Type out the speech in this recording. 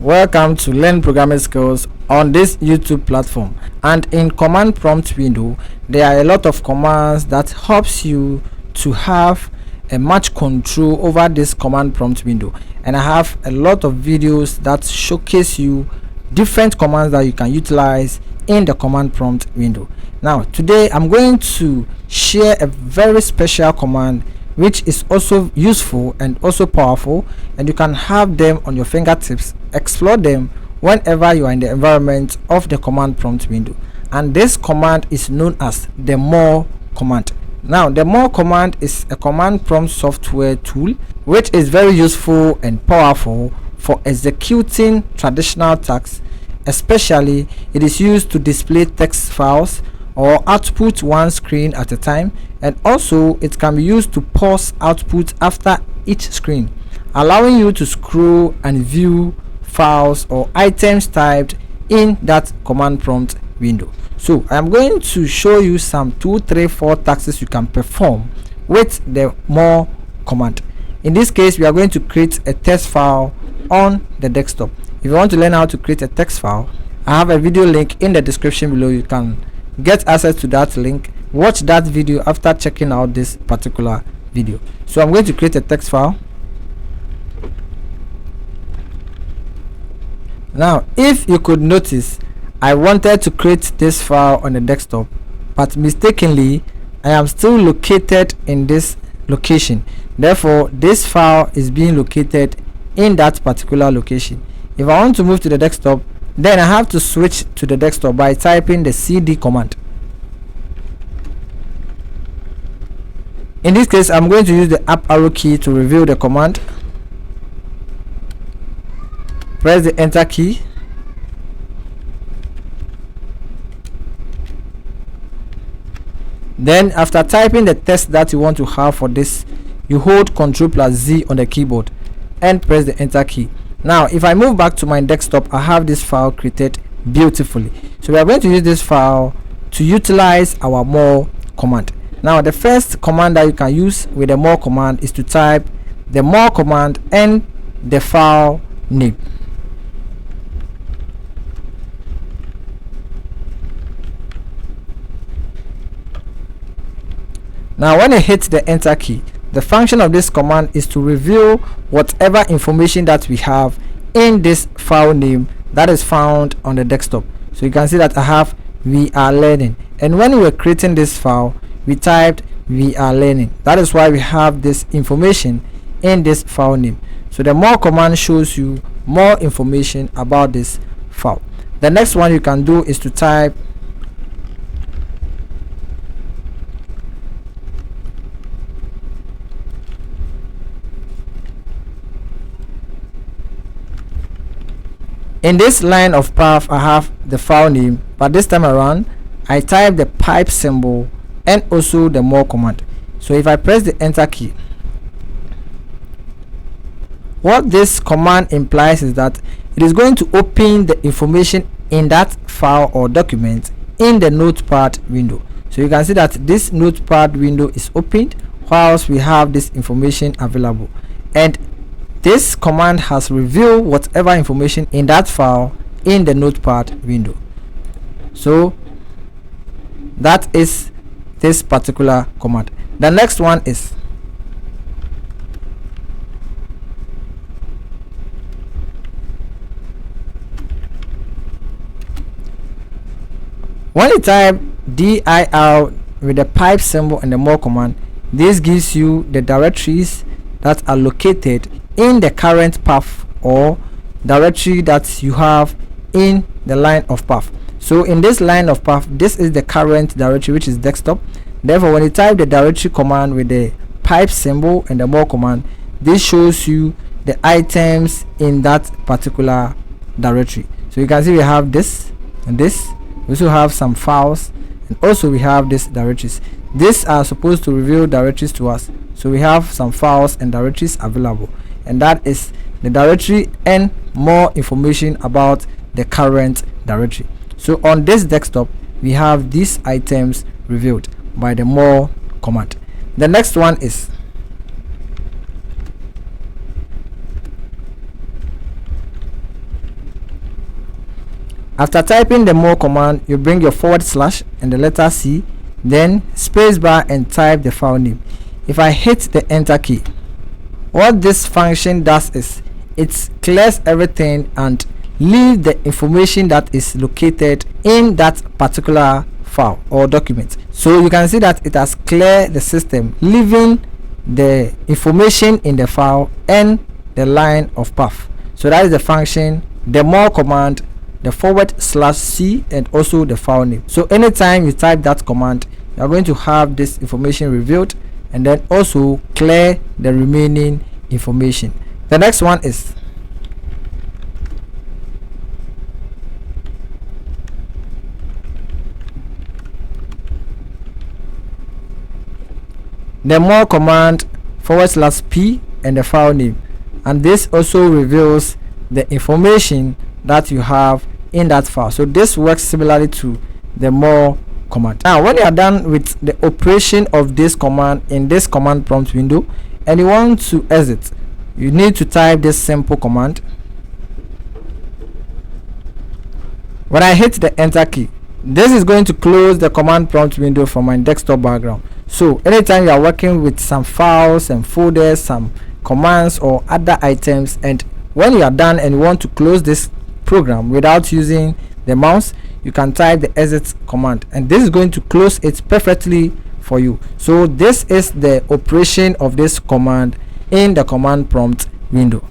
Welcome to Learn Programming Skills on this YouTube platform. And in command prompt window, there are a lot of commands that helps you to have a much control over this command prompt window. And I have a lot of videos that showcase you different commands that you can utilize in the command prompt window. Now, today I'm going to share a very special command which is also useful and also powerful, and you can have them on your fingertips. Explore them whenever you are in the environment of the command prompt window. And this command is known as the more command. Now, the more command is a command prompt software tool which is very useful and powerful for executing traditional tasks. Especially, it is used to display text files or output one screen at a time, and also it can be used to pause output after each screen, allowing you to scroll and view files or items typed in that command prompt window. So I am going to show you some 2, 3, 4 tasks you can perform with the more command. In this case, we are going to create a text file on the desktop. If you want to learn how to create a text file, I have a video link in the description below. You can get access to that link. Watch that video after checking out this particular video. So I'm going to create a text file. Now, if you could notice, I wanted to create this file on the desktop, but mistakenly I am still located in this location. Therefore, this file is being located in that particular location. If I want to move to the desktop, then I have to switch to the desktop by typing the cd command. In this case, I'm going to use the up arrow key to reveal the command. Press the enter key. Then after typing the text that you want to have for this, you hold Ctrl+Z on the keyboard and press the enter key. Now, if I move back to my desktop, I have this file created beautifully. So we are going to use this file to utilize our more command. Now, the first command that you can use with the more command is to type the more command and the file name. Now, when you hit the enter key, the function of this command is to reveal whatever information that we have in this file name that is found on the desktop. So you can see that I have we are learning, and when we were creating this file, we typed we are learning. That is why we have this information in this file name. So the more command shows you more information about this file. The next one you can do is to type in this line of path. I have the file name, but this time around I type the pipe symbol and also the more command. So if I press the enter key, what this command implies is that it is going to open the information in that file or document in the notepad window. So you can see that this notepad window is opened whilst we have this information available, and this command has revealed whatever information in that file in the notepad window. So that is this particular command. The next one is when you type dir with the pipe symbol and the more command, this gives you the directories that are located in the current path or directory that you have in the line of path. So in this line of path, this is the current directory, which is desktop. Therefore, when you type the directory command with the pipe symbol and the more command, this shows you the items in that particular directory. So you can see we have this and this. We also have some files, and also we have these directories. These are supposed to reveal directories to us. So we have some files and directories available, and that is the directory and more information about the current directory. So on this desktop, we have these items revealed by the more command. The next one is After typing the more command, you bring your forward slash and the letter C, then spacebar and type the file name. If I hit the enter key, what this function does is it clears everything and leave the information that is located in that particular file or document. So you can see that it has cleared the system, leaving the information in the file and the line of path. So that is the function, the more command, the forward slash C, and also the file name. So anytime you type that command, you are going to have this information revealed and then also clear the remaining information. The next one is the more command forward slash P and the file name, and this also reveals the information that you have in that file. So this works similarly to the more command. Now when you are done with the operation of this command in this command prompt window and you want to exit, you need to type this simple command. When I hit the enter key, this is going to close the command prompt window from my desktop background. So anytime you are working with some files and folders, some commands or other items, and when you are done and you want to close this program without using the mouse, you can type the exit command and this is going to close it perfectly for you. So this is the operation of this command in the command prompt window.